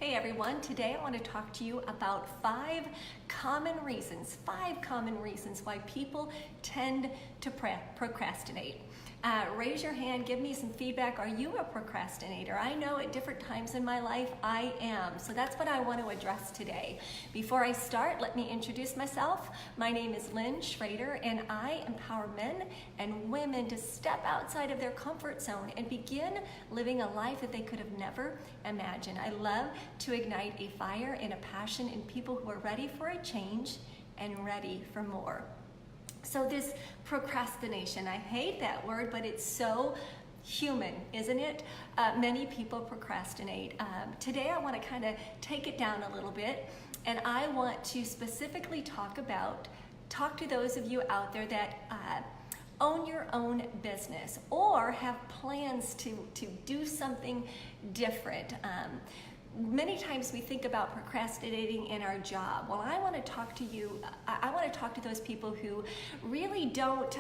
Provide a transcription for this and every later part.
Hey everyone, today I want to talk to you about five common reasons why people tend to procrastinate. Raise your hand, give me some feedback. Are you a procrastinator? I know at different times in my life I am, so that's what I want to address today. Before I start, let me introduce myself. My name is Lynn Schrader, and I empower men and women to step outside of their comfort zone and begin living a life that they could have never imagined. I love to ignite a fire and a passion in people who are ready for a change and ready for more. So this procrastination, I hate that word, but it's so human, isn't it? Many people procrastinate. Today I want to kind of take it down a little bit, and I want to specifically talk to those of you out there that own your own business or have plans to do something different. Many times we think about procrastinating in our job. Well, I want to talk to those people who really don't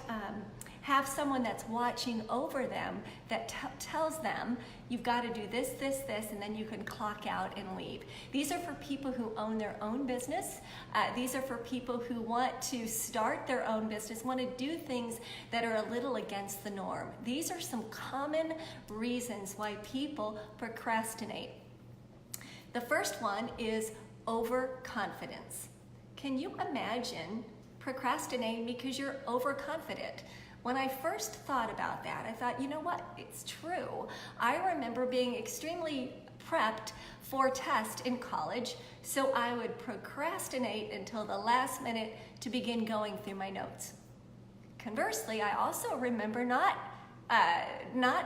have someone that's watching over them that tells them you've got to do this, and then you can clock out and leave. These are for people who own their own business. These are for people who want to start their own business, want to do things that are a little against the norm. These are some common reasons why people procrastinate. The first one is overconfidence. Can you imagine procrastinating because you're overconfident? When I first thought about that, I thought, you know what? It's true. I remember being extremely prepped for a test in college, so I would procrastinate until the last minute to begin going through my notes. Conversely, I also remember not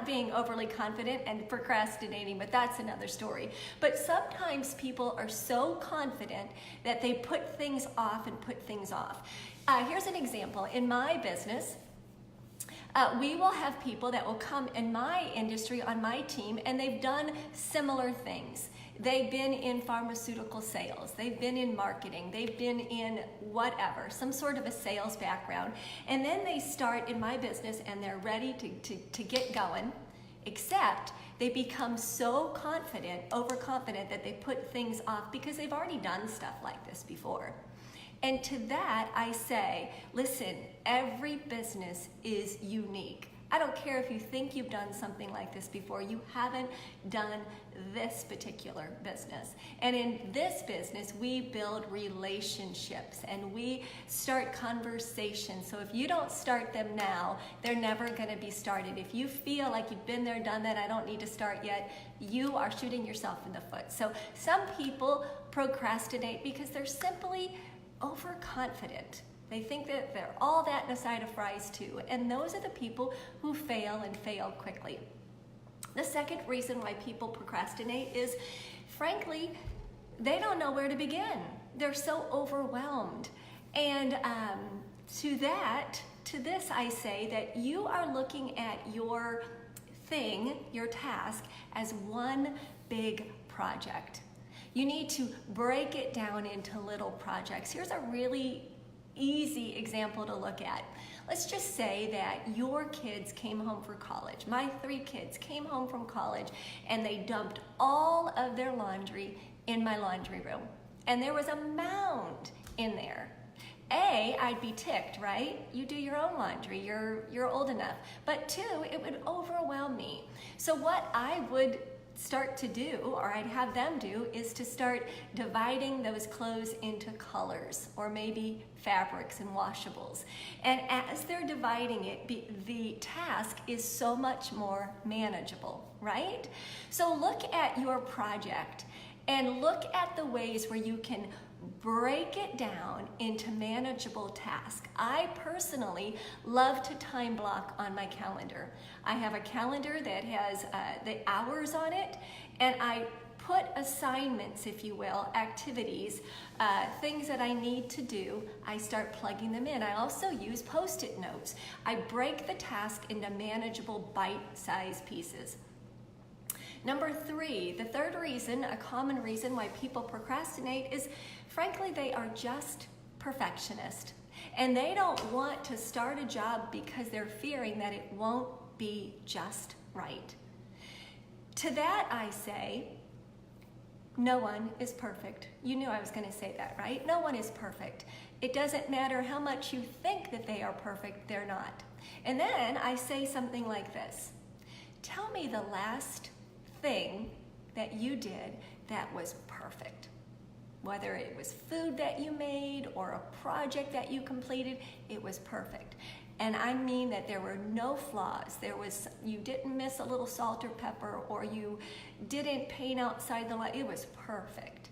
being overly confident and procrastinating, but that's another story. But sometimes people are so confident that they put things off. Here's an example. In my business, we will have people that will come in my industry on my team, and they've done similar things. They've been in pharmaceutical sales, they've been in marketing, they've been in whatever, some sort of a sales background. And then they start in my business and they're ready to get going, except they become so confident, overconfident, that they put things off because they've already done stuff like this before. And to that I say, listen, every business is unique. I don't care if you think you've done something like this before, you haven't done this particular business. And in this business, we build relationships and we start conversations. So if you don't start them now, they're never gonna be started. If you feel like you've been there, done that, I don't need to start yet, you are shooting yourself in the foot. So some people procrastinate because they're simply overconfident. They think that they're all that in a side of fries too, and those are the people who fail and fail quickly. The second reason why people procrastinate is, frankly, they don't know where to begin. They're so overwhelmed. And to this I say that you are looking at your thing, your task, as one big project. You need to break it down into little projects. Here's a really easy example to look at. Let's just say that your kids came home from college. My 3 kids came home from college and they dumped all of their laundry in my laundry room. And there was a mound in there. I'd be ticked, right? You do your own laundry, you're old enough. But 2, it would overwhelm me. So what I would start to do, or I'd have them do, is to start dividing those clothes into colors or maybe fabrics and washables. And as they're dividing it, the task is so much more manageable, right? So look at your project and look at the ways where you can break it down into manageable tasks. I personally love to time block on my calendar. I have a calendar that has the hours on it, and I put assignments, if you will, activities, things that I need to do, I start plugging them in. I also use Post-it notes. I break the task into manageable bite-sized pieces. Number 3, the third reason, a common reason why people procrastinate is, frankly, they are just perfectionist. And they don't want to start a job because they're fearing that it won't be just right. To that I say, No one is perfect. You knew I was going to say that, right? No one is perfect. It doesn't matter how much you think that they are perfect, they're not. And then I say something like this. Tell me the last thing that you did that was perfect. Whether it was food that you made or a project that you completed, it was perfect. And I mean that there were no flaws. You didn't miss a little salt or pepper, or you didn't paint outside the line. It was perfect.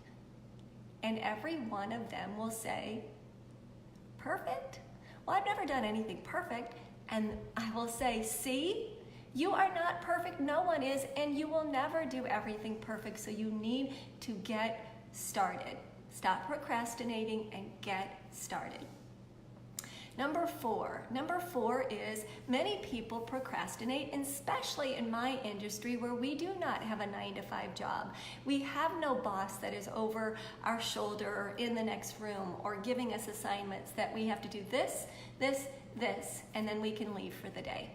And every one of them will say, perfect? Well, I've never done anything perfect. And I will say, see, you are not perfect. No one is, and you will never do everything perfect. So you need to get started. Stop procrastinating and get started. Number four is many people procrastinate, and especially in my industry where we do not have a 9-to-5 job. We have no boss that is over our shoulder or in the next room or giving us assignments that we have to do this, and then we can leave for the day.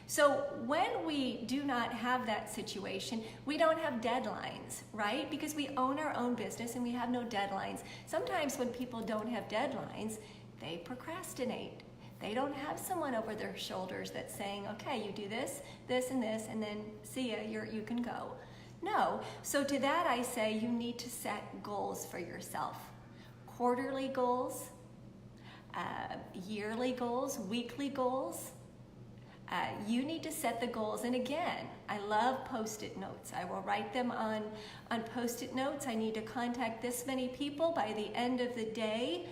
So when we do not have that situation, we don't have deadlines, right? Because we own our own business and we have no deadlines. Sometimes when people don't have deadlines, they procrastinate. They don't have someone over their shoulders that's saying, okay, you do this, and this, and then see ya, you can go. No, so to that I say you need to set goals for yourself. Quarterly goals, yearly goals, weekly goals. You need to set the goals, and again, I love Post-it notes. I will write them on Post-it notes. I need to contact this many people by the end of the day,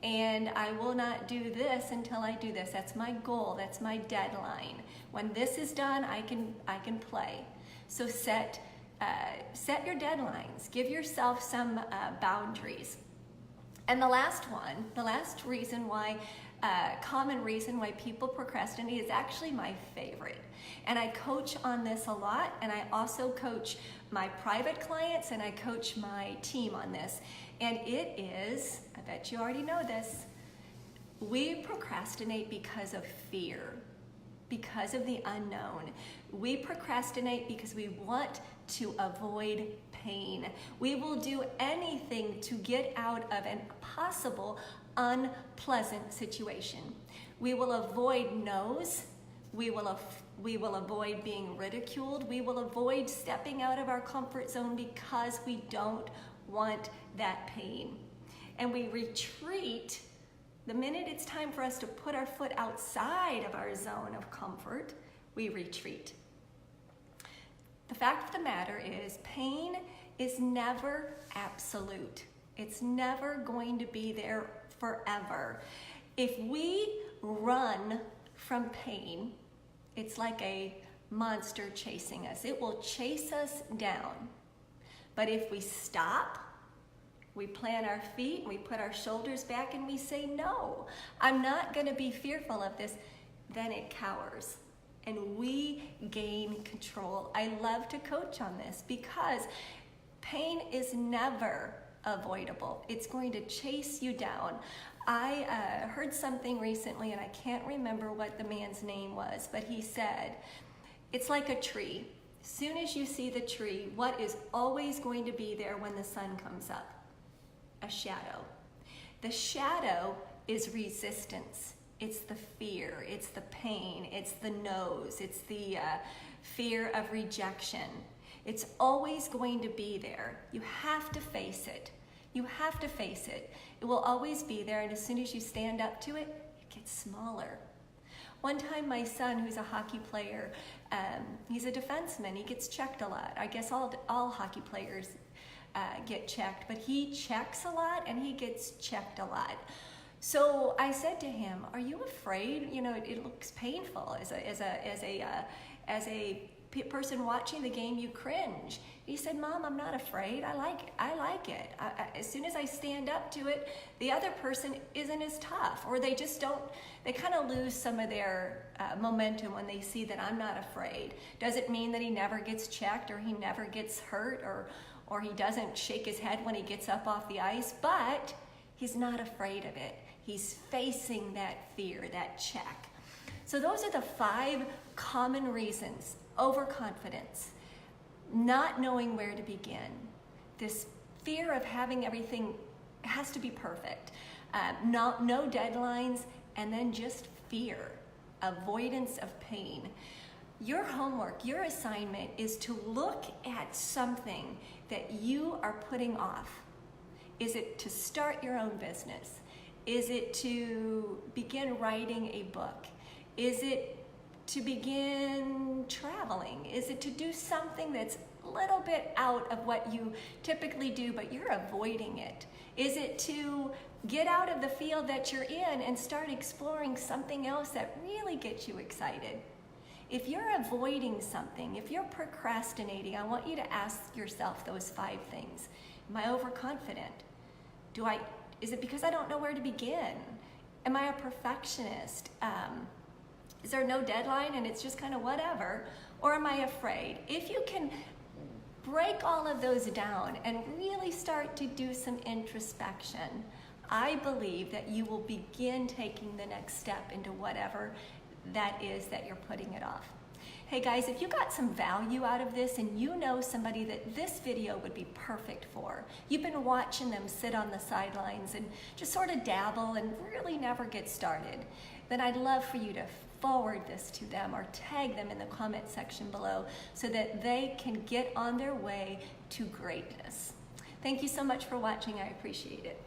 and I will not do this until I do this. That's my goal. That's my deadline. When this is done, I can play. So set your deadlines. Give yourself some boundaries. And the last reason why, common reason why people procrastinate is actually my favorite. And I coach on this a lot, and I also coach my private clients, and I coach my team on this. And it is, I bet you already know this, we procrastinate because of fear, because of the unknown. We procrastinate because we want to avoid pain. We will do anything to get out of a possible unpleasant situation. We will avoid no's. We will avoid being ridiculed. We will avoid stepping out of our comfort zone because we don't want that pain. And we retreat the minute it's time for us to put our foot outside of our zone of comfort. We retreat. The fact of the matter is, pain is never absolute. It's never going to be there forever. If we run from pain, it's like a monster chasing us. It will chase us down. But if we stop, we plant our feet, we put our shoulders back, and we say, no, I'm not going to be fearful of this, then it cowers. And we gain control. I love to coach on this because pain is never avoidable. It's going to chase you down. I heard something recently, and I can't remember what the man's name was, but he said, it's like a tree. Soon as you see the tree, what is always going to be there when the sun comes up? A shadow. The shadow is resistance. It's the fear, it's the pain, it's the no's, it's the fear of rejection. It's always going to be there. You have to face it. You have to face it. It will always be there, and as soon as you stand up to it, it gets smaller. One time my son, who's a hockey player, he's a defenseman, he gets checked a lot. I guess all hockey players get checked, but he checks a lot and he gets checked a lot. So I said to him, "Are you afraid? You know, it looks painful. As a person watching the game, you cringe." He said, "Mom, I'm not afraid. I like it. As soon as I stand up to it, the other person isn't as tough, or they just don't. They kind of lose some of their momentum when they see that I'm not afraid. Doesn't mean that he never gets checked, or he never gets hurt, or he doesn't shake his head when he gets up off the ice, but he's not afraid of it. He's facing that fear, that check." So those are the 5 common reasons: overconfidence, not knowing where to begin, this fear of having everything has to be perfect, no deadlines, and then just fear, avoidance of pain. Your homework, your assignment is to look at something that you are putting off. Is it to start your own business? Is it to begin writing a book? Is it to begin traveling? Is it to do something that's a little bit out of what you typically do, but you're avoiding it? Is it to get out of the field that you're in and start exploring something else that really gets you excited? If you're avoiding something, if you're procrastinating, I want you to ask yourself those 5 things. Am I overconfident? Is it because I don't know where to begin? Am I a perfectionist? Is there no deadline and it's just kind of whatever? Or am I afraid? If you can break all of those down and really start to do some introspection, I believe that you will begin taking the next step into whatever that is that you're putting it off. Hey guys, if you got some value out of this and you know somebody that this video would be perfect for, you've been watching them sit on the sidelines and just sort of dabble and really never get started, then I'd love for you to forward this to them or tag them in the comment section below so that they can get on their way to greatness. Thank you so much for watching. I appreciate it.